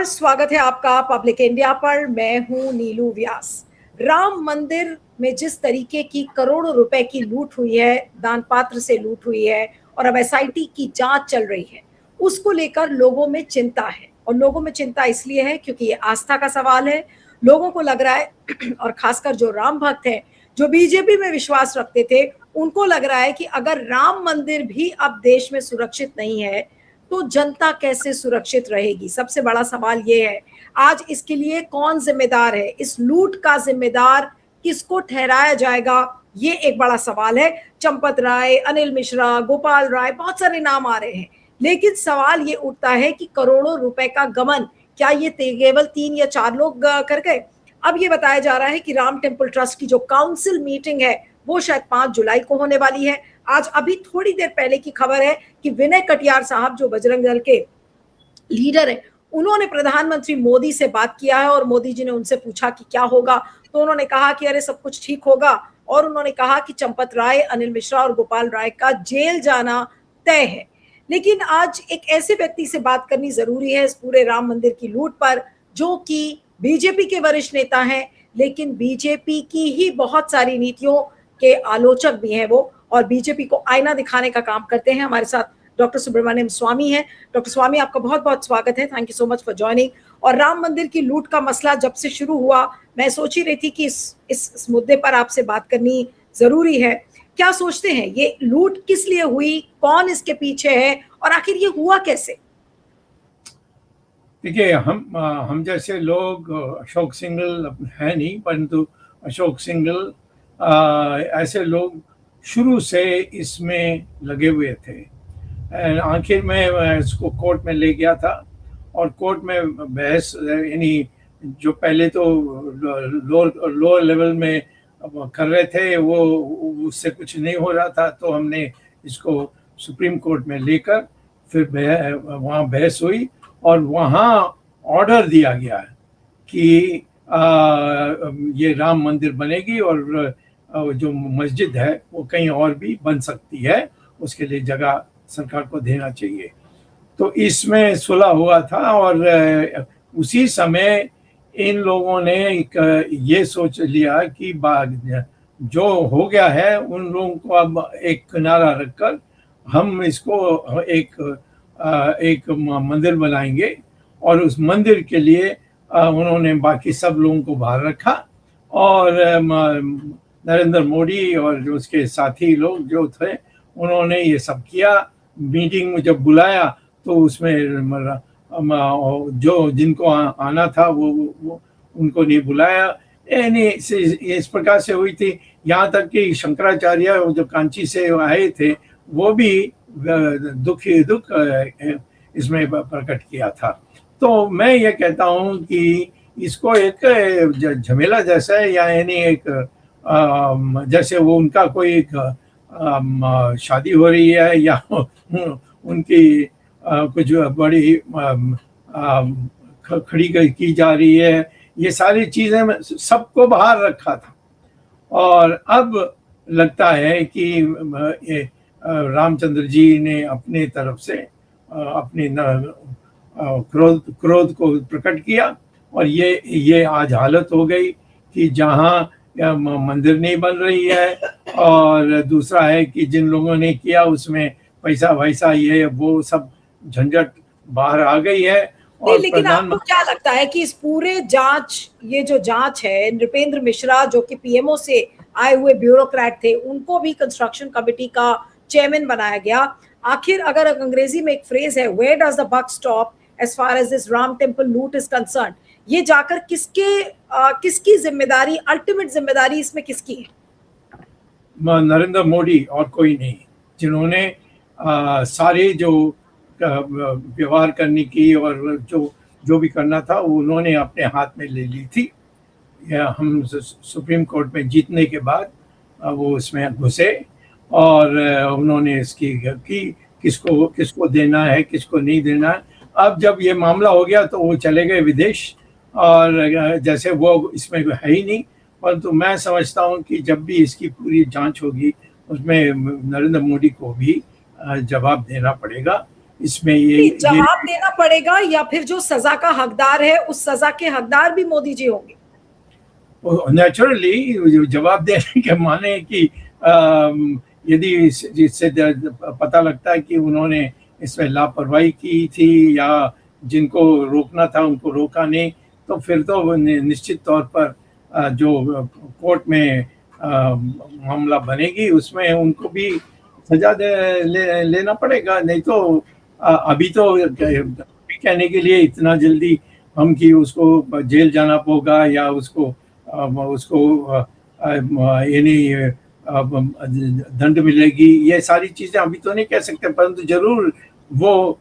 स्वागत है आपका पब्लिक इंडिया पर। मैं हूं नीलू व्यास। राम मंदिर में जिस तरीके की करोड़ों रुपए की लूट हुई है, दान पात्र से लूट हुई है और अब एसआईटी की जांच चल रही है, उसको लेकर लोगों में चिंता है। और लोगों में चिंता इसलिए है क्योंकि ये आस्था का सवाल है। लोगों को लग रहा है और खासकर जो राम भक्त हैं, जो बीजेपी में विश्वास रखते थे, उनको लग रहा है कि अगर राम मंदिर भी अब देश में सुरक्षित नहीं है तो जनता कैसे सुरक्षित रहेगी। सबसे बड़ा सवाल ये है, आज इसके लिए कौन जिम्मेदार है, इस लूट का जिम्मेदार किसको ठहराया जाएगा, ये एक बड़ा सवाल है। चंपत राय, अनिल मिश्रा, गोपाल राय, बहुत सारे नाम आ रहे हैं, लेकिन सवाल ये उठता है कि करोड़ों रुपए का गबन क्या ये केवल 3 या 4 लोग कर गए। अब ये बताया जा रहा है कि राम टेम्पल ट्रस्ट की जो काउंसिल मीटिंग है वो शायद 5 जुलाई को होने वाली है। आज अभी थोड़ी देर पहले की खबर है कि विनय कटियार साहब, जो बजरंग दल के लीडर हैं, उन्होंने प्रधानमंत्री मोदी से बात किया है और मोदी जी ने उनसे पूछा कि क्या होगा, तो उन्होंने कहा कि अरे सब कुछ ठीक होगा। और उन्होंने कहा कि चंपत राय, अनिल मिश्रा और गोपाल राय का जेल जाना तय है। लेकिन आज एक ऐसे व्यक्ति से बात करनी जरूरी है इस पूरे राम मंदिर की लूट पर, जो कि बीजेपी के वरिष्ठ नेता हैं, लेकिन बीजेपी की ही बहुत सारी नीतियों के आलोचक भी हैं वो, और बीजेपी को आईना दिखाने का काम करते हैं। हमारे साथ डॉक्टर सुब्रमण्यम स्वामी हैं। डॉक्टर स्वामी, आपका बहुत बहुत स्वागत है। Thank you so much for joining. और राम मंदिर की लूट का मसला जब से शुरू हुआ, मैं सोच ही रही थी कि इस मुद्दे पर आपसे बात करनी जरूरी है। क्या सोचते हैं, ये लूट किस लिए हुई, कौन इसके पीछे है और आखिर ये हुआ कैसे? देखिए, हम जैसे लोग, अशोक सिंघल है नहीं, परंतु अशोक सिंघल ऐसे लोग शुरू से इसमें लगे हुए थे। आखिर में इसको कोर्ट में ले गया था और कोर्ट में बहस, यानी जो पहले तो लोअर लेवल में कर रहे थे वो उससे कुछ नहीं हो रहा था, तो हमने इसको सुप्रीम कोर्ट में लेकर फिर वहाँ बहस हुई और वहाँ ऑर्डर दिया गया कि ये राम मंदिर बनेगी और जो मस्जिद है वो कहीं और भी बन सकती है, उसके लिए जगह सरकार को देना चाहिए। तो इसमें सुलह हुआ था और उसी समय इन लोगों ने ये सोच लिया कि जो हो गया है उन लोगों को अब एक किनारा रखकर हम इसको एक मंदिर बनाएंगे। और उस मंदिर के लिए उन्होंने बाकी सब लोगों को बाहर रखा और नरेंद्र मोदी और जो उसके साथी लोग जो थे उन्होंने ये सब किया। मीटिंग में जब बुलाया तो उसमें जो जिनको आना था वो उनको नहीं बुलाया। यानी इस प्रकार से हुई थी। यहाँ तक कि शंकराचार्य जो कांची से आए थे वो भी दुख इसमें प्रकट किया था। तो मैं ये कहता हूँ कि इसको एक झमेला जैसा है, यानी एक जैसे वो उनका कोई एक शादी हो रही है या उनकी कुछ बड़ी खड़ी की जा रही है, ये सारी चीज़ें सबको बाहर रखा था। और अब लगता है कि रामचंद्र जी ने अपने तरफ से अपने क्रोध को प्रकट किया और ये आज हालत हो गई कि जहाँ मंदिर नहीं बन रही है और दूसरा है कि जिन लोगों ने किया उसमें पैसा वैसा ये वो सब झंझट बाहर आ गई है। और लेकिन आपको क्या लगता है कि इस पूरे ये जो जांच है, नृपेंद्र मिश्रा जो कि पीएमओ से आए हुए ब्यूरोक्रेट थे, उनको भी कंस्ट्रक्शन कमेटी का चेयरमैन बनाया गया। आखिर अगर अंग्रेजी में एक फ्रेज है, where does the buck stop as far as this Ram temple loot is concern, ये जाकर किसकी जिम्मेदारी, अल्टीमेट जिम्मेदारी इसमें किसकी है? नरेंद्र मोदी और कोई नहीं, जिन्होंने सारे जो व्यवहार करने की और जो भी करना था उन्होंने अपने हाथ में ले ली थी। हम सुप्रीम कोर्ट में जीतने के बाद वो इसमें घुसे और उन्होंने इसकी कि किसको देना है, किसको नहीं देना है। अब जब ये मामला हो गया तो वो चले गए विदेश और जैसे वो इसमें है ही नहीं। परंतु मैं समझता हूँ कि जब भी इसकी पूरी जांच होगी उसमें नरेंद्र मोदी को भी जवाब देना पड़ेगा इसमें ये जवाब देना पड़ेगा, या फिर जो सजा का हकदार है उस सजा के हकदार भी मोदी जी होंगे? नेचुरली जवाब देने के माने कि यदि जिससे पता लगता है कि उन्होंने इसमें लापरवाही की थी या जिनको रोकना था उनको रोका नहीं, तो फिर तो निश्चित तौर पर जो कोर्ट में मामला बनेगी उसमें उनको भी सजा लेना पड़ेगा। नहीं तो अभी तो कहने के लिए इतना जल्दी हम कि उसको जेल जाना होगा या उसको यानी दंड मिलेगी, ये सारी चीजें अभी तो नहीं कह सकते, परंतु जरूर वो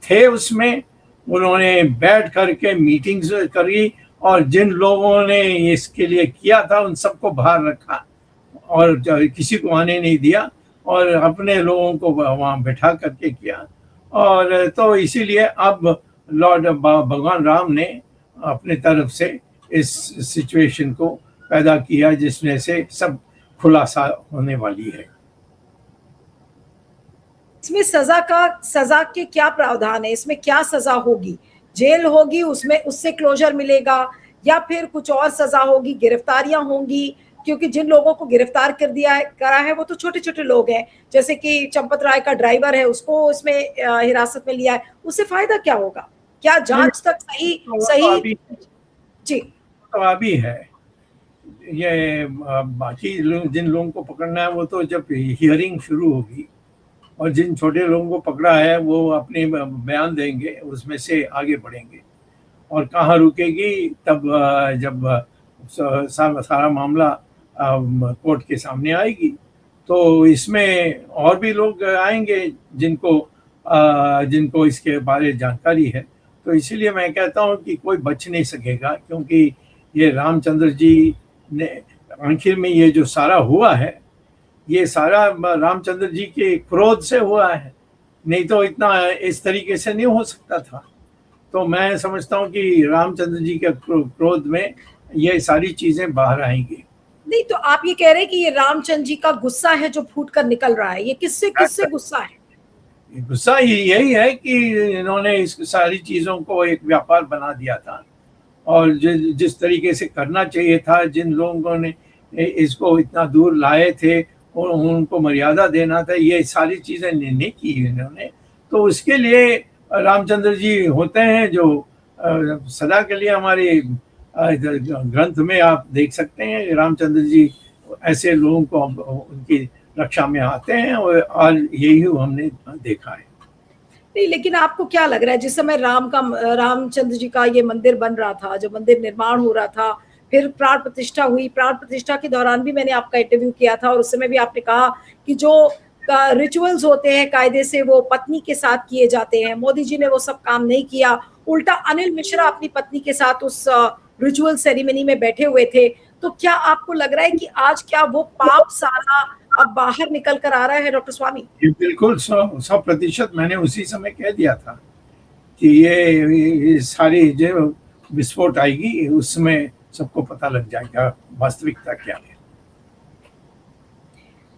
थे उसमें, उन्होंने बैठ करके मीटिंग्स करी और जिन लोगों ने इसके लिए किया था उन सबको बाहर रखा और किसी को आने नहीं दिया और अपने लोगों को वहां बैठा करके किया। और तो इसीलिए अब लॉर्ड भगवान राम ने अपने तरफ से इस सिचुएशन को पैदा किया जिसमें से सब खुलासा होने वाली है। इसमें सजा के क्या प्रावधान है? इसमें क्या सजा होगी? जेल होगी, उसमें उससे क्लोजर मिलेगा, या फिर कुछ और सजा होगी, गिरफ्तारियां होंगी? क्योंकि जिन लोगों को गिरफ्तार करा है वो तो छोटे छोटे लोग हैं, जैसे कि चंपत राय का ड्राइवर है, उसको इसमें हिरासत में लिया है, उससे फायदा क्या होगा? क्या जांच तक सही जी तो अभी है ये बाकी जिन लोगों को पकड़ना है वो तो जब हियरिंग शुरू होगी और जिन छोटे लोगों को पकड़ा है वो अपने बयान देंगे, उसमें से आगे बढ़ेंगे और कहाँ रुकेगी तब जब सारा मामला कोर्ट के सामने आएगी तो इसमें और भी लोग आएंगे जिनको इसके बारे जानकारी है। तो इसीलिए मैं कहता हूँ कि कोई बच नहीं सकेगा, क्योंकि ये रामचंद्र जी ने आखिर में ये जो सारा हुआ है ये सारा रामचंद्र जी के क्रोध से हुआ है, नहीं तो इतना इस तरीके से नहीं हो सकता था। तो मैं समझता हूँ कि रामचंद्र जी के क्रोध में ये सारी चीजें बाहर आएंगी। नहीं, तो आप ये कह रहे हैं कि ये रामचंद्र जी का गुस्सा है जो फूट कर निकल रहा है, ये किससे गुस्सा है? गुस्सा यही है कि इन्होंने इस सारी चीजों को एक व्यापार बना दिया था और जिस तरीके से करना चाहिए था, जिन लोगों ने इसको इतना दूर लाए थे और उनको मर्यादा देना था, ये सारी चीजें नहीं की इन्होंने। तो उसके लिए रामचंद्र जी होते हैं जो सदा के लिए हमारे ग्रंथ में आप देख सकते हैं, रामचंद्र जी ऐसे लोगों को उनकी रक्षा में आते हैं और यही हमने देखा है। नहीं, लेकिन आपको क्या लग रहा है, जिस समय रामचंद्र जी का ये मंदिर बन रहा था, जो मंदिर निर्माण हो रहा था, फिर प्राण प्रतिष्ठा हुई, प्राण प्रतिष्ठा के दौरान भी मैंने आपका इंटरव्यू किया था और उस समय भी आपने कहा कि जो रिचुअल्स होते हैं कायदे से वो पत्नी के साथ किए जाते हैं, मोदी जी ने वो सब काम नहीं किया, उल्टा अनिल मिश्रा अपनी पत्नी के साथ उस रिचुअल सेरेमनी में बैठे हुए थे। तो क्या आपको लग रहा है कि आज क्या वो पाप सारा अब बाहर निकल कर आ रहा है डॉक्टर स्वामी? बिल्कुल 100% मैंने उसी समय कह दिया था कि ये सारी जो विस्फोट आएगी उसमें सबको पता लग जाएगा वास्तविकता क्या है।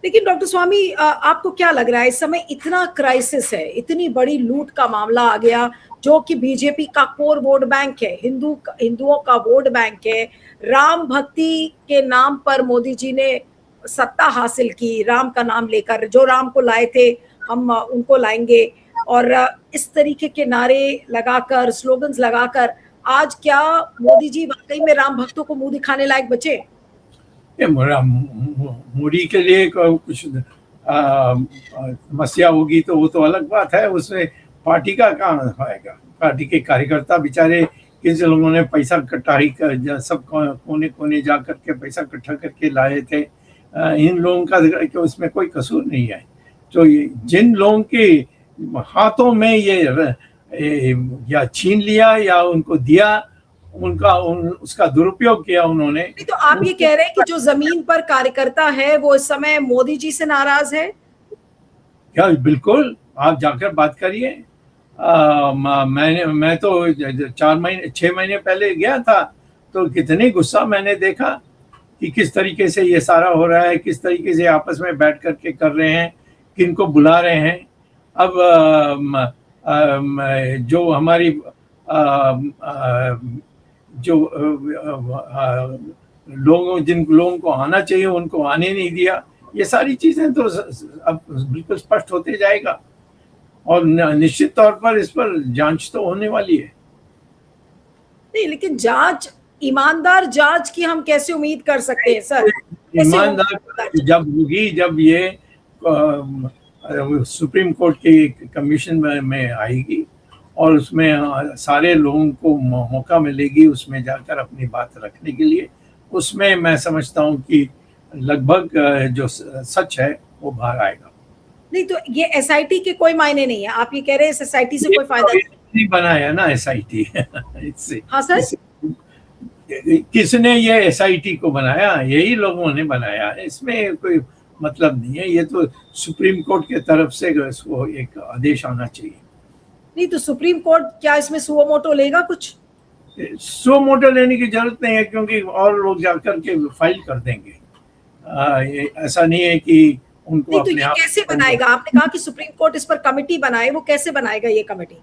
लेकिन डॉक्टर स्वामी, आपको क्या लग रहा है, इस समय इतना क्राइसिस है, इतनी बड़ी लूट का मामला आ गया जो कि बीजेपी का कोर वोट बैंक है, हिंदुओं का वोट बैंक है, राम भक्ति के नाम पर मोदी जी ने सत्ता हासिल की, राम का नाम लेकर, जो राम को लाए थे हम उनको लाएंगे, और इस तरीके के नारे लगाकर, स्लोगन्स लगाकर आज क्या मोदी जी वाकई में राम भक्तों को मुंह दिखाने लायक बचे? मोदी के लिए कुछ समस्या होगी तो वो तो अलग बात है, उसमें पार्टी का काम होगा। पार्टी के कार्यकर्ता बेचारे किस लोगों ने पैसा इकट्ठा ही कर सब कोने कोने जा करके पैसा इकट्ठा करके लाए थे, इन लोगों का उसमें कोई कसूर नहीं है। तो जिन लोगों के हाथों में ये या छीन लिया या उनको दिया, उसका दुरुपयोग किया उन्होंने। तो आप ये कह रहे हैं कि जो जमीन पर कार्यकर्ता है वो इस समय मोदी जी से नाराज है? क्या बिल्कुल, आप जाकर बात करिए। मैं तो 6 महीने पहले गया था तो कितनी गुस्सा मैंने देखा कि किस तरीके से ये सारा हो रहा है, किस तरीके से आपस में बैठ करके कर रहे हैं, किनको बुला रहे हैं। अब जो हमारी जो जिन लोगों को आना चाहिए उनको आने नहीं दिया, ये सारी चीजें तो अब बिल्कुल स्पष्ट होते जाएगा और निश्चित तौर पर इस पर जांच तो होने वाली है। नहीं, लेकिन जांच, ईमानदार जांच की हम कैसे उम्मीद कर सकते हैं सर? ईमानदार जब होगी, जब ये सुप्रीम कोर्ट की कमीशन में आएगी और उसमें सारे लोगों को मौका मिलेगी उसमें जाकर अपनी बात रखने के लिए, उसमें मैं समझता हूँ कि लगभग जो सच है वो बाहर आएगा। नहीं तो ये एसआईटी के कोई मायने नहीं है, आप ये कह रहे हैं एसआईटी से कोई फायदा नहीं बनाया ना एसआईटी इससे। हाँ सर, किसने ये एसआईटी को बनाया? यही लोगों ने बनाया है, इसमें कोई मतलब नहीं है। ये तो सुप्रीम कोर्ट के तरफ से इसको एक आदेश आना चाहिए। नहीं तो सुप्रीम कोर्ट क्या इसमें सुओ मोटो लेगा? कुछ सुओ मोटो लेने की जरूरत नहीं है, क्योंकि और लोग जाकर के फाइल कर देंगे। ऐसा नहीं है कि उनको नहीं तो अपने ये आप कैसे बनाएगा? आपने कहा कि सुप्रीम कोर्ट इस पर कमेटी बनाए, वो कैसे बनाएगा ये कमेटी?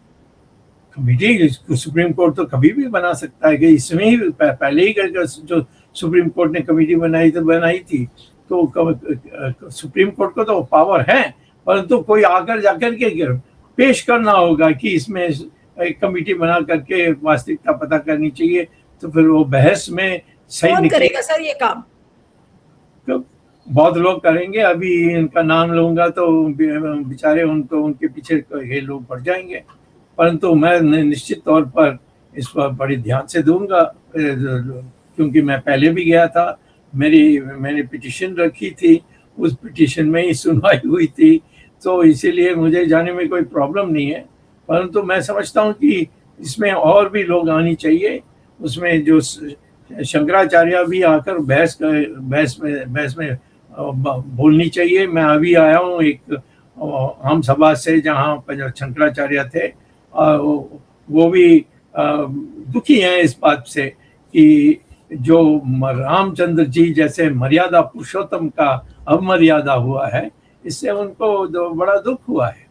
कमेटी सुप्रीम कोर्ट तो कभी भी बना सकता है कि इसमें ही पहले ही जो सुप्रीम कोर्ट ने कमेटी बनाई थी तो सुप्रीम कोर्ट को तो पावर है, परंतु कोई आकर जाकर के पेश करना होगा कि इसमें एक कमेटी बना करके वास्तविकता पता करनी चाहिए, तो फिर वो बहस में सही कौन करेगा सर ये काम? तो बहुत लोग करेंगे। अभी इनका नाम लूंगा तो बेचारे उनको उनके पीछे ये लोग बढ़ जाएंगे, परंतु मैं निश्चित तौर पर इस पर बड़ी ध्यान से दूंगा, क्योंकि मैं पहले भी गया था, मैंने पिटीशन रखी थी, उस पिटीशन में ही सुनवाई हुई थी, तो इसीलिए मुझे जाने में कोई प्रॉब्लम नहीं है। परंतु मैं समझता हूँ कि इसमें और भी लोग आनी चाहिए, उसमें जो शंकराचार्य भी आकर बहस में बोलनी चाहिए। मैं अभी आया हूँ एक आम सभा से जहाँ पर शंकराचार्य थे, वो भी दुखी हैं इस बात से कि जो रामचंद्र जी जैसे मर्यादा पुरुषोत्तम का अवमर्यादा हुआ है, इससे उनको बड़ा दुख हुआ है।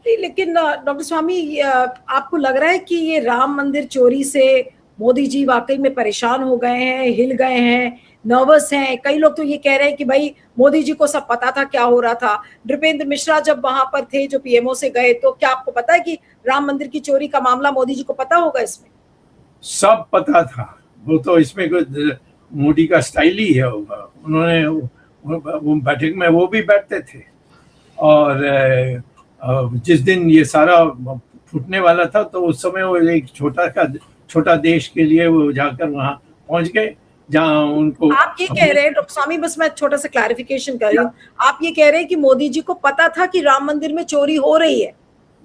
लेकिन डॉक्टर स्वामी, आपको लग रहा है कि ये राम मंदिर चोरी से मोदी जी वाकई में परेशान हो गए हैं, हिल गए हैं, नर्वस हैं? कई लोग तो ये कह रहे हैं कि भाई मोदी जी को सब पता था क्या हो रहा था। नृपेंद्र मिश्रा जब वहां पर थे, जो पीएमओ से गए, तो क्या आपको पता है कि राम मंदिर की चोरी का मामला मोदी जी को पता होगा? इसमें सब पता था, वो तो इसमें कोई मोदी का स्टाइल ही है होगा। उन्होंने वो बैठक में वो भी बैठते थे, और जिस दिन ये सारा फूटने वाला था तो उस समय वो एक छोटा देश के लिए वो जाकर वहां पहुंच गए जहां उनको। आप ये कह रहे हैं डॉक्टर स्वामी, बस मैं छोटा सा क्लैरिफिकेशन कर रही हूँ, आप ये कह रहे हैं कि मोदी जी को पता था कि राम मंदिर में चोरी हो रही है?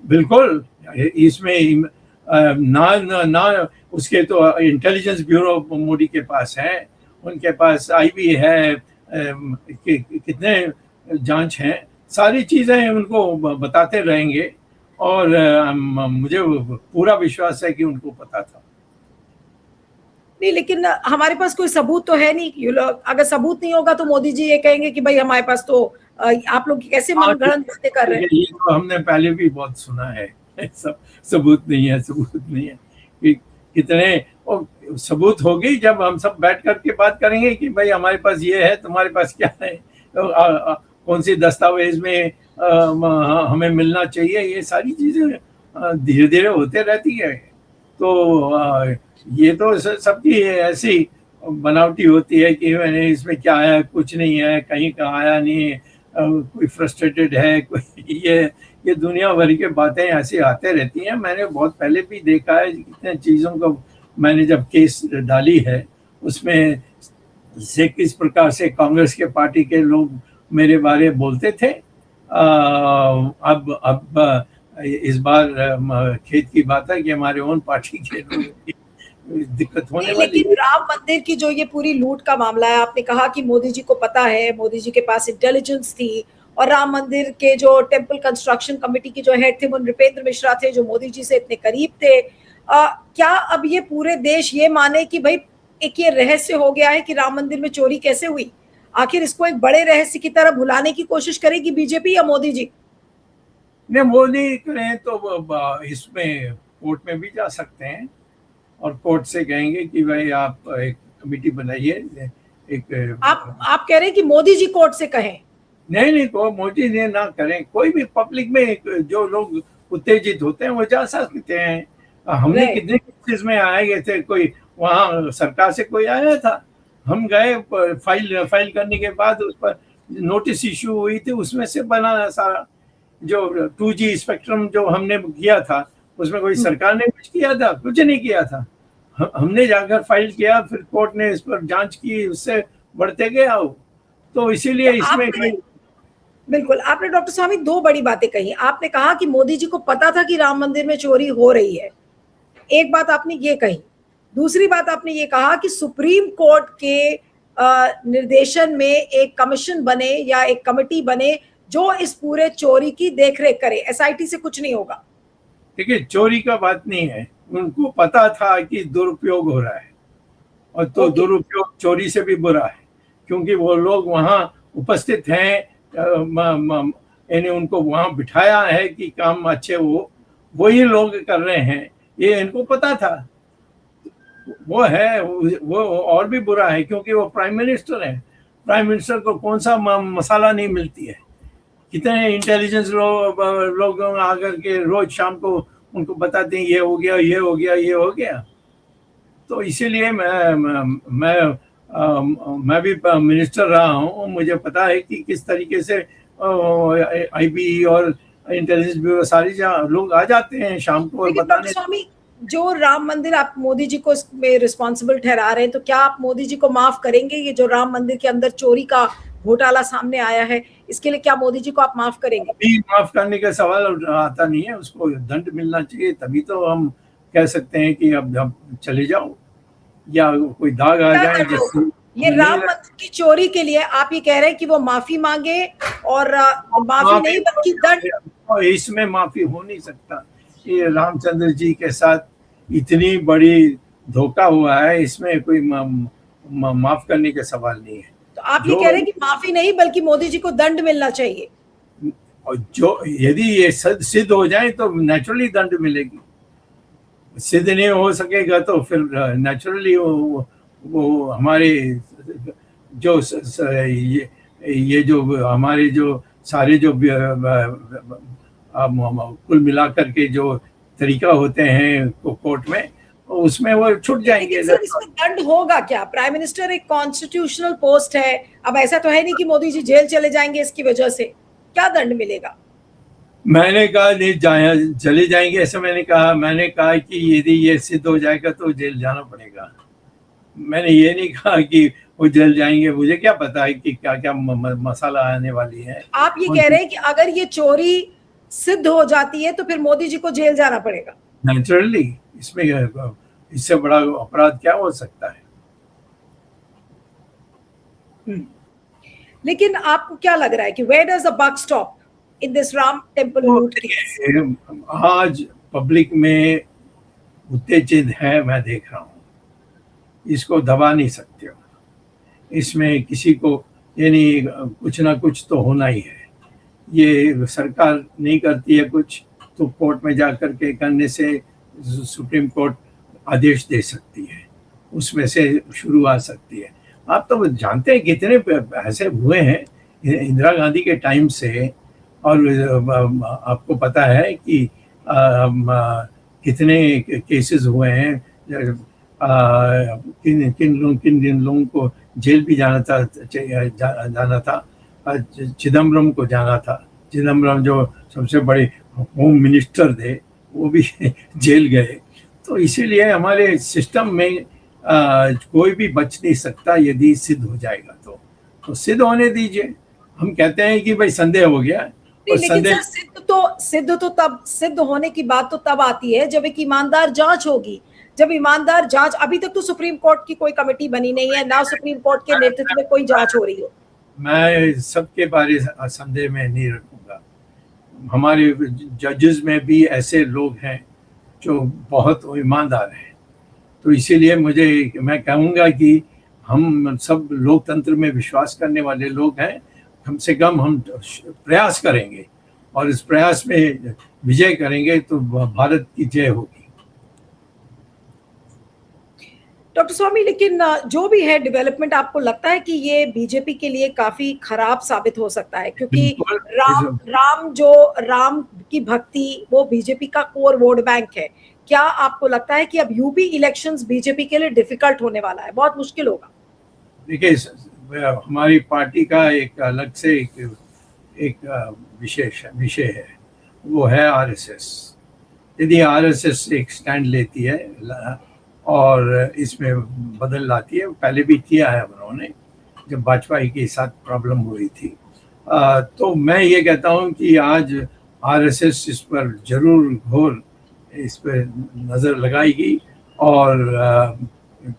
बिल्कुल। इसमें ना उसके तो इंटेलिजेंस ब्यूरो मोदी के पास है, उनके पास आईबी है, कितने जांच हैं, सारी चीजें उनको बताते रहेंगे, और मुझे पूरा विश्वास है कि उनको पता था। नहीं, लेकिन हमारे पास कोई सबूत तो है नहीं। अगर सबूत नहीं होगा तो मोदी जी ये कहेंगे कि भाई हमारे पास तो आप लोग कैसे मनगढ़ंत बातें कर रहे हैं? ये तो हमने पहले भी बहुत सुना है, सब सबूत नहीं है कि कितने सबूत होगी जब हम सब बैठ करके बात करेंगे कि भाई हमारे पास ये है, तुम्हारे पास क्या है, तो कौन सी दस्तावेज में हमें मिलना चाहिए, ये सारी चीजें धीरे धीरे होते रहती है। तो ये तो सबकी ऐसी बनावटी होती है कि मैंने इसमें क्या है, कुछ नहीं है, कहीं का आया नहीं, कोई फ्रस्ट्रेटेड है, कोई ये दुनिया भर की बातें ऐसी आते रहती हैं। मैंने बहुत पहले भी देखा है कितने चीज़ों को मैंने जब केस डाली है उसमें से किस प्रकार से कांग्रेस के पार्टी के लोग मेरे बारे बोलते थे। अब इस बार खेत की बात है कि हमारे ओन पार्टी के लोग दिक्कत होने वाली। लेकिन राम मंदिर की जो ये पूरी लूट का मामला है, आपने कहा कि मोदी जी को पता है, मोदी जी के पास इंटेलिजेंस थी, और राम मंदिर के जो टेम्पल कंस्ट्रक्शन कमेटी की जो हेड थे वो नृपेंद्र मिश्रा थे, जो मोदी जी से इतने करीब थे। क्या अब ये पूरे देश ये माने कि भाई एक ये रहस्य हो गया है कि राम मंदिर में चोरी कैसे हुई? आखिर इसको एक बड़े रहस्य की तरह भुलाने की कोशिश करेगी बीजेपी या मोदी जी? नहीं, वो नहीं करें तो इसमें कोर्ट में भी जा सकते हैं और कोर्ट से कहेंगे कि भाई आप एक कमेटी बनाइए। एक आप कह रहे हैं कि मोदी जी कोर्ट से कहें? नहीं नहीं, को मोदी ने ना करें, कोई भी पब्लिक में जो लोग उत्तेजित होते हैं वो जा सकते हैं। हमने Right. कितने केसेस में आए गए थे, कोई वहाँ सरकार से कोई आया था, हम गए, फाइल करने के बाद उस पर नोटिस इशू हुई थी, उसमें से बना सारा। जो 2G स्पेक्ट्रम जो हमने किया था उसमें कोई सरकार ने कुछ किया था? कुछ नहीं किया था। हमने जाकर फाइल किया, फिर कोर्ट ने इस पर जांच की, उससे बढ़ते गया वो। तो इसीलिए इसमें बिल्कुल, आपने डॉक्टर स्वामी दो बड़ी बातें कही। आपने कहा कि मोदी जी को पता था कि राम मंदिर में चोरी हो रही है, एक बात आपने ये कही। दूसरी बात आपने ये कहा कि सुप्रीम कोर्ट के निर्देशन में एक कमीशन बने या एक कमेटी बने जो इस पूरे चोरी की देखरेख करे, एसआईटी से कुछ नहीं होगा। देखिए, चोरी का बात नहीं है, उनको पता था कि दुरुपयोग हो रहा है, और तो दुरुपयोग चोरी से भी बुरा है, क्योंकि वो लोग वहाँ उपस्थित हैं, यानी उनको वहाँ बिठाया है कि काम अच्छे हो, वही लोग कर रहे हैं, ये इनको पता था। वो है, वो और भी बुरा है, क्योंकि वो प्राइम मिनिस्टर है। प्राइम मिनिस्टर को कौन सा मसाला नहीं मिलती है। कितने इंटेलिजेंस लोग आकर के रोज शाम को उनको बताते हैं ये हो गया, ये हो गया, ये हो गया। तो इसीलिए मैं भी मिनिस्टर रहा हूँ, मुझे पता है कि किस तरीके से आईबी और इंटेलिजेंस ब्यूरो सारी लोग आ जाते हैं शाम को और बताने। स्वामी, जो राम मंदिर आप मोदी जी को इसमें रिस्पॉन्सिबल ठहरा रहे हैं, तो क्या आप मोदी जी को माफ करेंगे? ये जो राम मंदिर के अंदर चोरी का घोटाला सामने आया है, इसके लिए क्या मोदी जी को आप माफ करेंगे? अभी माफ करने का सवाल आता नहीं है, उसको दंड मिलना चाहिए, तभी तो हम कह सकते हैं कि अब चले जाओ, या कोई दाग आ जाए। ये राम मंदिर की चोरी के लिए आप ये कह रहे हैं कि वो माफी मांगे, और माफी नहीं बल्कि दंड? इसमें माफी हो नहीं सकता। ये रामचंद्र जी के साथ इतनी बड़ी धोखा हुआ है, इसमें कोई माफ करने का सवाल नहीं है। तो आप ये कह रहे हैं कि माफी नहीं बल्कि मोदी जी को दंड मिलना चाहिए? और जो यदि ये सिद्ध हो जाए तो नेचुरली दंड मिलेगी, सिद्ध नहीं हो सकेगा तो फिर नेचुरली वो हमारे जो ये जो हमारे जो सारे जो कुल मिलाकर के जो तरीका होते हैं कोर्ट में, उसमें वो छूट जाएंगे। सर, इसमें दंड होगा क्या? प्राइम मिनिस्टर एक कॉन्स्टिट्यूशनल पोस्ट है, अब ऐसा तो है नहीं कि मोदी जी जेल चले जाएंगे इसकी वजह से। क्या दंड मिलेगा? मैंने कहा नहीं चले जाएंगे ऐसा मैंने कहा। मैंने कहा कि यदि ये सिद्ध हो जाएगा तो जेल जाना पड़ेगा। मैंने ये नहीं कहा कि वो जेल जाएंगे, मुझे क्या पता है कि क्या क्या मसाला आने वाली है। आप ये कह रहे हैं कि अगर ये चोरी सिद्ध हो जाती है तो फिर मोदी जी को जेल जाना पड़ेगा? नेचुरली, इसमें इससे बड़ा अपराध क्या हो सकता है? लेकिन आपको क्या लग रहा है कि where does the buck stop in this Ram temple loot case? आज पब्लिक में उत्तेजित है, मैं देख रहा हूँ, इसको दबा नहीं सकते हो। इसमें किसी को यानी कुछ ना कुछ तो होना ही है। ये सरकार नहीं करती है कुछ तो कोर्ट में जा कर के करने से सुप्रीम कोर्ट आदेश दे सकती है, उसमें से शुरू आ सकती है। आप तो जानते हैं कितने ऐसे हुए हैं इंदिरा गांधी के टाइम से, और आपको पता है कि कितने केसेस हुए हैं, किन लोगों को जेल भी जाना था। चिदम्बरम को जाना था। चिदम्बरम जो सबसे बड़े होम मिनिस्टर थे वो भी जेल गए। तो इसीलिए हमारे सिस्टम में कोई भी बच नहीं सकता यदि सिद्ध हो जाएगा तो सिद्ध होने दीजिए। हम कहते हैं कि भाई संदेह हो गया, और लेकिन सर सिद्ध होने की बात तो तब आती है जब एक ईमानदार जांच होगी। जब ईमानदार जांच, अभी तक तो सुप्रीम कोर्ट की कोई कमेटी बनी नहीं है, ना सुप्रीम कोर्ट के नेतृत्व में कोई जांच हो रही है। मैं सबके बारे संदेह में नहीं रखूंगा। हमारे जजेस में भी ऐसे लोग हैं जो बहुत ईमानदार हैं, तो इसीलिए मैं कहूँगा कि हम सब लोकतंत्र में विश्वास करने वाले लोग हैं। कम से कम हम प्रयास करेंगे और इस प्रयास में विजय करेंगे तो भारत की जय होगी। डॉक्टर स्वामी, लेकिन जो भी है डेवलपमेंट, आपको लगता है कि ये बीजेपी के लिए काफी खराब साबित हो सकता है? क्योंकि बिल्कुल। राम की भक्ति वो बीजेपी का कोर वोट बैंक है। क्या आपको लगता है कि अब यूपी इलेक्शंस बीजेपी के लिए डिफिकल्ट होने वाला है, बहुत मुश्किल होगा? देखिए, हमारी पार्टी का एक अलग से एक विषय है, वो है आरएसएस। यदि आरएसएस एक स्टैंड लेती है और इसमें बदल लाती है, पहले भी किया है उन्होंने जब वाजपेयी के साथ प्रॉब्लम हुई थी, तो मैं ये कहता हूँ कि आज आरएसएस इस पर जरूर घोर इस पर नज़र लगाएगी। और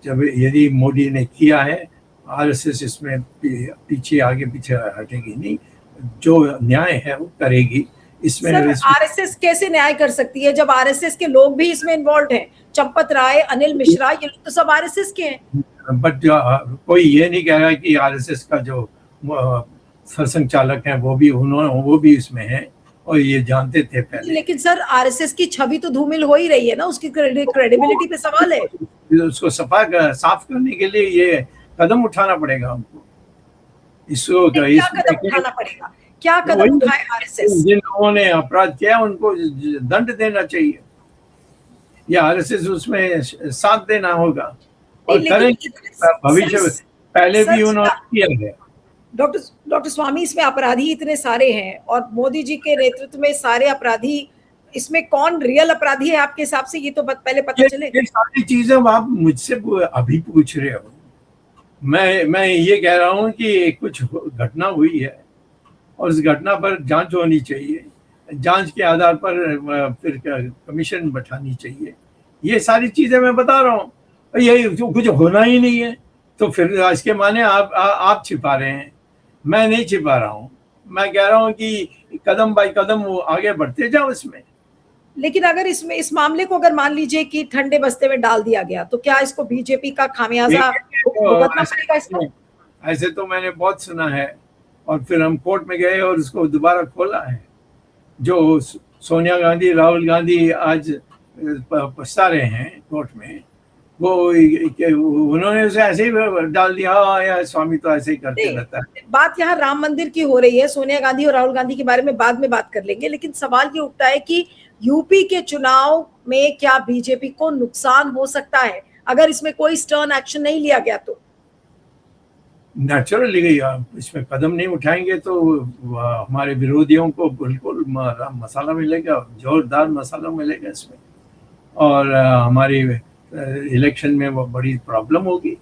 जब यदि मोदी ने किया है, आरएसएस इसमें पीछे आगे पीछे हटेगी नहीं, जो न्याय है वो करेगी। इसमें आरएसएस कैसे न्याय कर सकती है जब आरएसएस के लोग भी इसमें इन्वॉल्व हैं? चंपत राय, अनिल मिश्रा, ये लोग तो सब आरएसएस के हैं। बट कोई ये नहीं कह रहा कि आरएसएस का जो सरसंघचालक है वो भी इसमें है, और ये जानते थे पहले। लेकिन सर, आरएसएस की छवि तो धूमिल हो ही रही है ना, उसकी क्रेडिबिलिटी पे सवाल है। उसको साफ करने के लिए ये कदम उठाना पड़ेगा हमको। इसको क्या कदम उठाना पड़ेगा? क्या कदम उठाए आरएसएस? जिन लोगों ने अपराध किया उनको दंड देना चाहिए, या आरएसएस उसमें साथ देना होगा, और करेंगे भविष्य में। पहले भी उन्होंने किया है। डॉक्टर स्वामी, इसमें अपराधी इतने सारे हैं और मोदी जी के नेतृत्व में सारे अपराधी, इसमें कौन रियल अपराधी है आपके हिसाब से? ये तो पहले पता चले। ये सारी चीजें आप मुझसे अभी पूछ रहे हो। मैं ये कह रहा हूँ कि कुछ घटना हुई है और उस घटना पर जांच होनी चाहिए, जांच के आधार पर फिर कमीशन बैठानी चाहिए। ये सारी चीजें मैं बता रहा हूँ। ये कुछ होना ही नहीं है तो फिर इसके माने आप छिपा रहे हैं, मैं नहीं छिपा रहा हूँ। मैं कह रहा हूँ कि कदम बाय कदम वो आगे बढ़ते जाओ इसमें। लेकिन अगर इसमें इस मामले को अगर मान लीजिए कि ठंडे बस्ते में डाल दिया गया, तो क्या इसको बीजेपी का खामियाजा भुगतना पड़ेगा इसको? ऐसे तो मैंने बहुत सुना है, और फिर हम कोर्ट में गए और उसको दोबारा खोला है। जो सोनिया गांधी, राहुल गांधी आज पछता रहे हैं कोर्ट में, वो उन्होंने उसे ऐसे ही डाल दिया, या स्वामी तो ऐसे ही करते रहता है। बात यहाँ राम मंदिर की हो रही है, सोनिया गांधी और राहुल गांधी के बारे में बाद में बात कर लेंगे, लेकिन सवाल ये उठता है कि यूपी के चुनाव में क्या बीजेपी को नुकसान हो सकता है अगर इसमें कोई स्टर्न एक्शन नहीं लिया गया? तो नेचुरली इसमें कदम नहीं उठाएंगे तो हमारे विरोधियों को बिल्कुल मसाला मिलेगा, जोरदार मसाला मिलेगा इसमें, और हमारी इलेक्शन में वो बड़ी प्रॉब्लम होगी।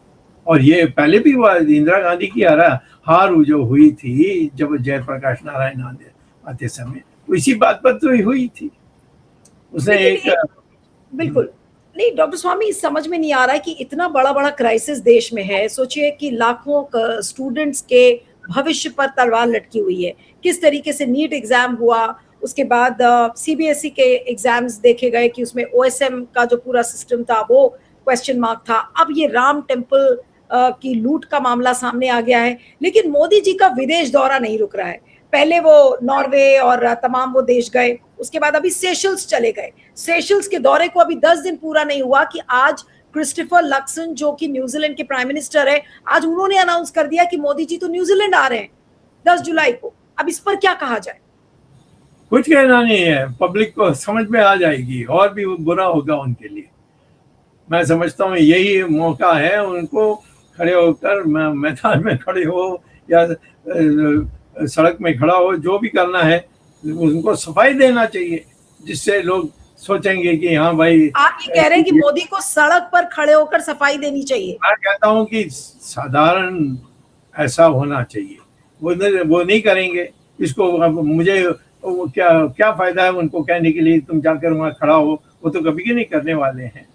और ये पहले भी हुआ, इंदिरा गांधी की हार जो हुई थी जब जयप्रकाश नारायण आते समय, तो इसी बात पर तो हुई थी। उसने बिल्कुल नहीं। डॉक्टर स्वामी, समझ में नहीं आ रहा है कि इतना बड़ा बड़ा क्राइसिस देश में है। सोचिए कि लाखों स्टूडेंट्स के भविष्य पर तलवार लटकी हुई है। किस तरीके से नीट एग्जाम हुआ, उसके बाद सीबीएसई के एग्जाम्स देखे गए कि उसमें ओएसएम का जो पूरा सिस्टम था वो क्वेश्चन मार्क था। अब ये राम टेम्पल की लूट का मामला सामने आ गया है। लेकिन मोदी जी का विदेश दौरा नहीं रुक रहा है। पहले वो नॉर्वे और तमाम वो देश गए, उसके बाद अभी सेशल्स चले गए। सेशल्स के दौरे को अभी 10 दिन पूरा नहीं हुआ कि आज क्रिस्टोफर लक्सन, जो कि न्यूजीलैंड के प्राइम मिनिस्टर है, आज उन्होंने अनाउंस कर दिया कि मोदी जी तो न्यूजीलैंड आ रहे हैं 10 जुलाई को। अब इस पर क्या कहा जाए? कुछ कहना नहीं है, पब्लिक को समझ में आ जाएगी, और भी बुरा होगा उनके लिए। मैं समझता हूँ यही मौका है उनको, खड़े होकर मैदान में खड़े हो या सड़क में खड़ा हो, जो भी करना है उनको सफाई देना चाहिए, जिससे लोग सोचेंगे कि हाँ भाई। आप ये कह रहे हैं कि मोदी को सड़क पर खड़े होकर सफाई देनी चाहिए? मैं कहता हूँ कि साधारण ऐसा होना चाहिए। वो नहीं करेंगे इसको। मुझे क्या फायदा है उनको कहने के लिए तुम जाकर वहां खड़ा हो, वो तो कभी नहीं करने वाले हैं।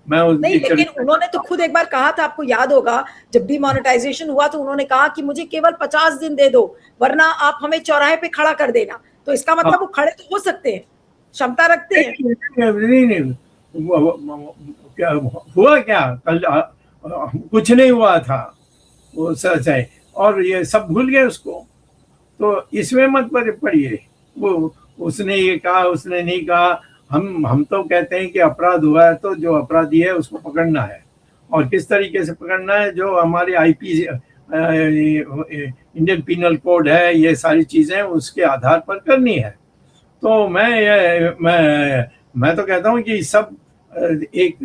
नहीं, लेकिन उन्होंने तो खुद एक बार कहा था, आपको याद होगा, जब डिमोनेटाइजेशन हुआ तो उन्होंने कहा कि मुझे केवल 50 दिन दे दो, वरना आप हमें चौराहे पे खड़ा कर देना। तो इसका मतलब वो खड़े तो हो सकते हैं, क्षमता रखते हैं। नहीं, क्या हुआ? क्या कल कुछ नहीं हुआ था, वो सच है, और ये सब भूल गए उसको। तो इसमें मत पड़िए, वो उसने ये कहा, उसने नहीं कहा। हम तो कहते हैं कि अपराध हुआ है तो जो अपराधी है उसको पकड़ना है, और किस तरीके से पकड़ना है, जो हमारे आईपी इंडियन पीनल कोड है, ये सारी चीज़ें उसके आधार पर करनी है। तो मैं तो कहता हूँ कि सब एक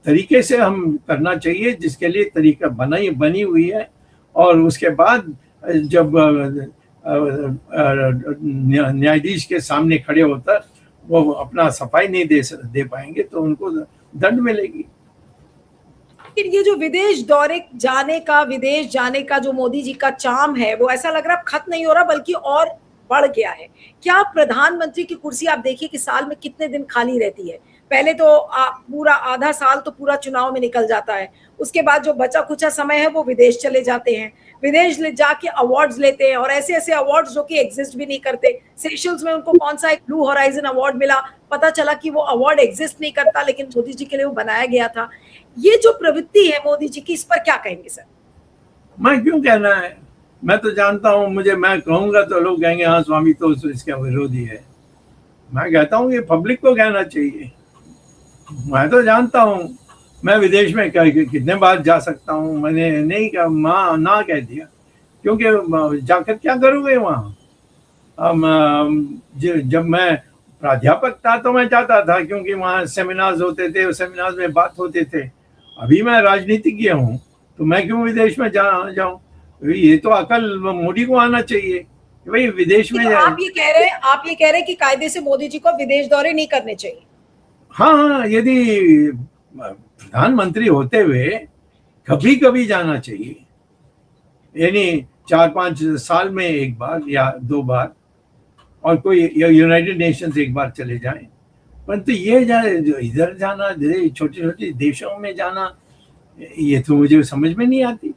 तरीके से हम करना चाहिए, जिसके लिए तरीका बनी हुई है। और उसके बाद जब न्यायाधीश के सामने खड़े होकर वो अपना सफाई नहीं दे पाएंगे तो उनको दंड मिलेगी। फिर ये जो विदेश जाने का जो मोदी जी का चार्म है, वो ऐसा लग रहा है खत्म नहीं हो रहा बल्कि और बढ़ गया है। क्या प्रधानमंत्री की कुर्सी, आप देखिए कि साल में कितने दिन खाली रहती है। पहले तो पूरा आधा साल तो पूरा चुनाव में निकल जाता है, उसके बाद जो बचा कुचा समय है वो विदेश चले जाते हैं, विदेश ले जाके अवार्ड्स लेते हैं, और ऐसे ऐसे अवार्ड्स जो कि एग्जिस्ट भी नहीं करते। सेशल्स में उनको कौन सा एक ब्लू होराइजन अवार्ड मिला, पता चला कि वो अवार्ड एग्जिस्ट नहीं करता, लेकिन मोदी जी के लिए वो बनाया गया था। ये जो प्रवृत्ति है मोदी जी की, इस पर क्या कहेंगे सर? मैं क्यों कहना है, मैं तो जानता हूँ, मैं कहूंगा तो लोग कहेंगे हाँ स्वामी तो इसका विरोधी है। मैं कहता हूँ ये पब्लिक को कहना चाहिए। मैं तो जानता हूँ, मैं विदेश में कितने बार जा सकता हूँ, मैंने नहीं कहा, ना कह दिया, क्योंकि जाकर क्या करोगे वहाँ। जब मैं प्राध्यापक था तो मैं जाता था, क्योंकि वहाँ सेमिनार्स होते थे, उस सेमिनार्स में बात होते थे। अभी मैं राजनीतिज्ञ हूँ तो मैं क्यों विदेश में जाऊँ। ये तो अकल मोदी को आना चाहिए कि भाई विदेश में तो आप ये कह रहे हैं कि कायदे से मोदी जी को विदेश दौरे नहीं करने चाहिए? हाँ, यदि प्रधानमंत्री होते हुए कभी कभी जाना चाहिए, यानी 4-5 साल में एक बार या 2 बार, और कोई यूनाइटेड नेशंस एक बार चले जाएं। परंतु ये जो इधर जाना, छोटे छोटे देशों में जाना, ये तो मुझे समझ में नहीं आती।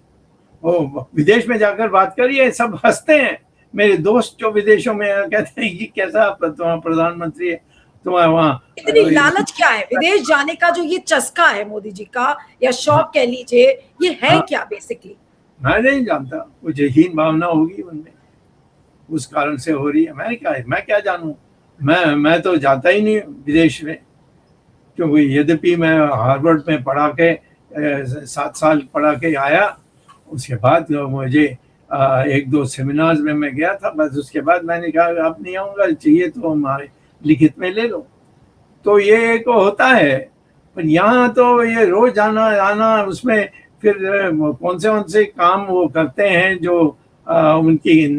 वो विदेश में जाकर बात करिए, सब हंसते हैं। मेरे दोस्त जो विदेशों में कहते हैं कि कैसा तुम्हारा प्रधानमंत्री है, तुम्हारा वहाँ इतनी लालच क्या है विदेश जाने का, जो ये चस्का है मोदी जी का, या शौक कह लीजिए, ये है क्या बेसिकली? मैं नहीं जानता, कुछ हीन भावना होगी उनमें, उस कारण से हो रही है। मैं क्या जानूं। मैं तो जाता ही नहीं विदेश में, क्योंकि यद्यपि मैं हार्वर्ड में पढ़ा के 7 साल पढ़ा के आया, उसके बाद मुझे 1-2 सेमिनार्स में मैं गया था, बस उसके बाद मैंने कहा अब नहीं आऊँगा, चाहिए तो हमारे लिखित में ले लो। तो ये एक होता है, पर यहाँ तो ये रोज आना उसमें फिर कौन से काम वो करते हैं जो उनकी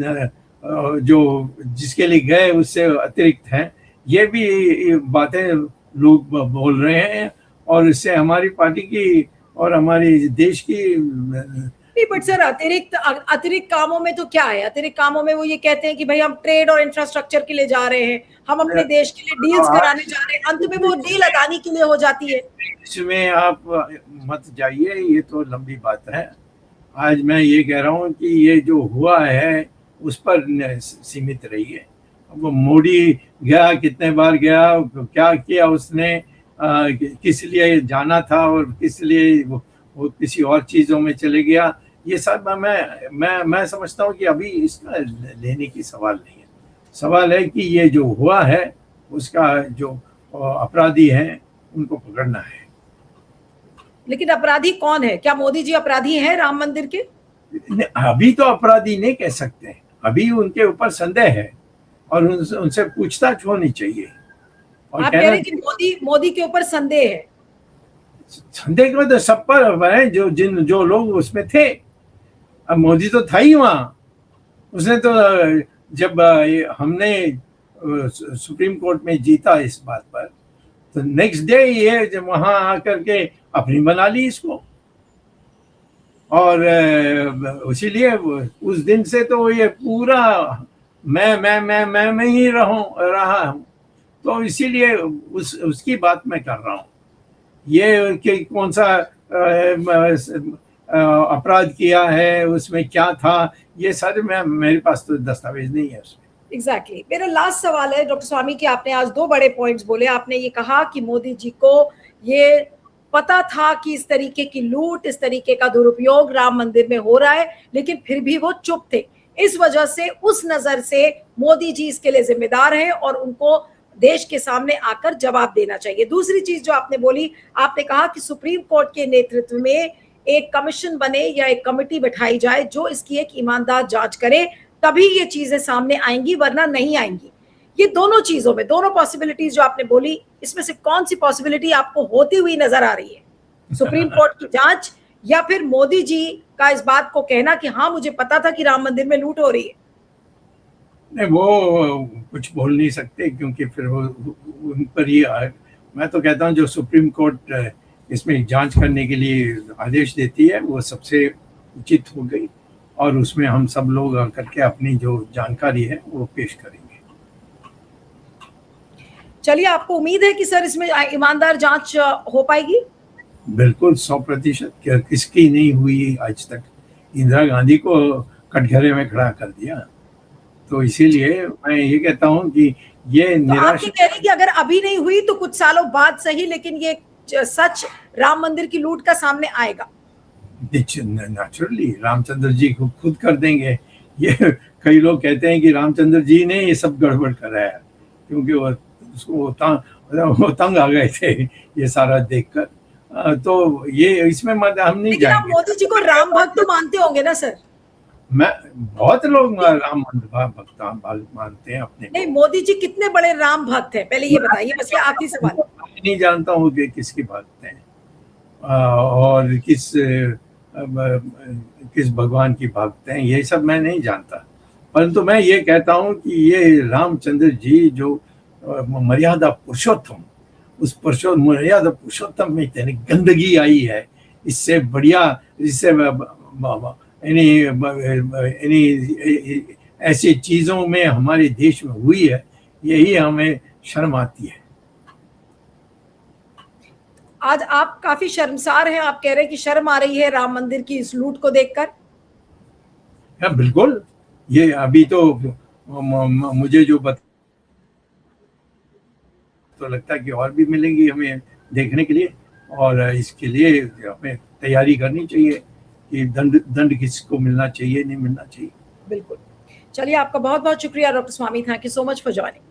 जो जिसके लिए गए उससे अतिरिक्त हैं। ये भी बातें लोग बोल रहे हैं, और इससे हमारी पार्टी की और हमारी देश की नहीं, बट सर अतिरिक्त कामों में तो क्या है? अतिरिक्त कामों में वो ये कहते हैं कि भाई हम ट्रेड और इंफ्रास्ट्रक्चर के लिए जा रहे हैं, हम अपने देश के लिए डील्स कराने जा रहे हैं, अंत में वो डील अदानी के लिए हो जाती है। इसमें आप मत जाइए, ये तो लंबी बात है। आज मैं ये कह रहा हूँ कि ये जो हुआ है उस पर सीमित रहिए। वो मोदी गया, कितने बार गया, क्या किया उसने, किस लिए जाना था और किस लिए वो किसी और चीज़ों में चले गया, ये सब मैं समझता हूँ कि अभी इसका लेने की सवाल नहीं है। सवाल है कि ये जो हुआ है उसका जो अपराधी हैं उनको पकड़ना है। लेकिन अपराधी कौन है? क्या मोदी जी अपराधी हैं राम मंदिर के? अभी तो अपराधी नहीं कह सकते, अभी उनके ऊपर संदेह है और उनसे पूछताछ होनी चाहिए। और आप कह रहे हैं कि मोदी के ऊपर संदेह है? संदेह को तो सब पर है, जो लोग उसमें थे। अब मोदी तो था ही वहां, उसने तो जब हमने सुप्रीम कोर्ट में जीता इस बात पर, तो नेक्स्ट डे ये जब वहां आकर के अपनी बना ली इसको, और इसीलिए उस दिन से तो ये पूरा मैं ही रहा हूँ। तो इसीलिए उसकी बात मैं कर रहा हूँ। ये कि कौन सा अपराध किया है, उसमें क्या था, ये सारे मेरे पास तो दस्तावेज नहीं है उसमें। एग्जैक्टली मेरा लास्ट सवाल है डॉक्टर स्वामी की, आपने आज 2 बड़े पॉइंट्स बोले। आपने ये कहा कि मोदी जी को ये पता था कि इस तरीके की लूट, इस तरीके का दुरुपयोग राम मंदिर में हो रहा है, लेकिन फिर भी वो चुप थे। इस वजह से, उस नजर से मोदी जी इसके लिए जिम्मेदार हैं और उनको देश के सामने आकर जवाब देना चाहिए। दूसरी चीज जो आपने बोली, आपने कहा कि सुप्रीम कोर्ट के नेतृत्व में एक कमीशन बने या एक कमेटी बैठाई जाए जो इसकी एक ईमानदार जांच करे, तभी ये चीजें सामने आएंगी, वरना नहीं आएंगी। ये दोनों चीजों में, दोनों पॉसिबिलिटीज जो आपने बोली, इसमें से कौन सी पॉसिबिलिटी आपको होती हुई नजर आ रही है? सुप्रीम कोर्ट की जांच या फिर मोदी जी का इस बात को कहना कि हाँ मुझे पता था कि राम मंदिर में लूट हो रही है? नहीं, वो कुछ बोल नहीं सकते क्योंकि फिर वो उन पर ही मैं तो कहता हूँ जो सुप्रीम कोर्ट इसमें जांच करने के लिए आदेश देती है वो सबसे उचित हो गई, और उसमें हम सब लोग करके अपनी जो जानकारी है वो पेश करेंगे। चलिए, आपको उम्मीद है कि सर इसमें ईमानदार जांच हो पाएगी? बिल्कुल 100%। किसकी नहीं हुई आज तक? इंदिरा गांधी को कटघरे में खड़ा कर दिया। तो इसीलिए मैं ये कहता हूँ कि ये तो आप निराश ये कह रहे हैं कि अगर अभी नहीं हुई तो कुछ सालों बाद सही, लेकिन ये सच राम मंदिर की लूट का सामने आएगा। नेचुरली रामचंद्र जी को खुद कर देंगे। ये कई लोग कहते हैं कि रामचंद्र जी ने ये सब गड़बड़ कराया क्योंकि वो तंग आ गए थे ये सारा देखकर। तो ये इसमें हम नहीं लेकिन आप जाएंगे। मोदी जी को राम भक्त तो मानते होंगे ना सर? मैं बहुत लोग राम भक्त मानते हैं अपने नहीं, मोदी जी कितने बड़े राम भक्त हैं, पहले ये बताइए, बस ये आखिरी सवाल। मैं नहीं जानता हूँ कि किसकी भक्त हैं और किस भगवान की भक्त हैं, ये सब मैं नहीं जानता। परंतु मैं ये कहता हूँ कि ये रामचंद्र जी जो मर्यादा पुरुषोत्तम, उस मर्यादा पुरुषोत्तम में इतनी गंदगी आई है, इससे बढ़िया, इससे ऐसी चीजों में हमारे देश में हुई है, यही हमें शर्म आती है। आज आप काफी शर्मसार हैं, आप कह रहे हैं कि शर्म आ रही है राम मंदिर की इस लूट को देखकर। हाँ बिल्कुल, ये अभी तो मुझे जो तो लगता है कि और भी मिलेंगी हमें देखने के लिए, और इसके लिए हमें तैयारी करनी चाहिए कि दंड किसको मिलना चाहिए, नहीं मिलना चाहिए। बिल्कुल। चलिए, आपका बहुत बहुत शुक्रिया doctor Swami, thank you so much for joining.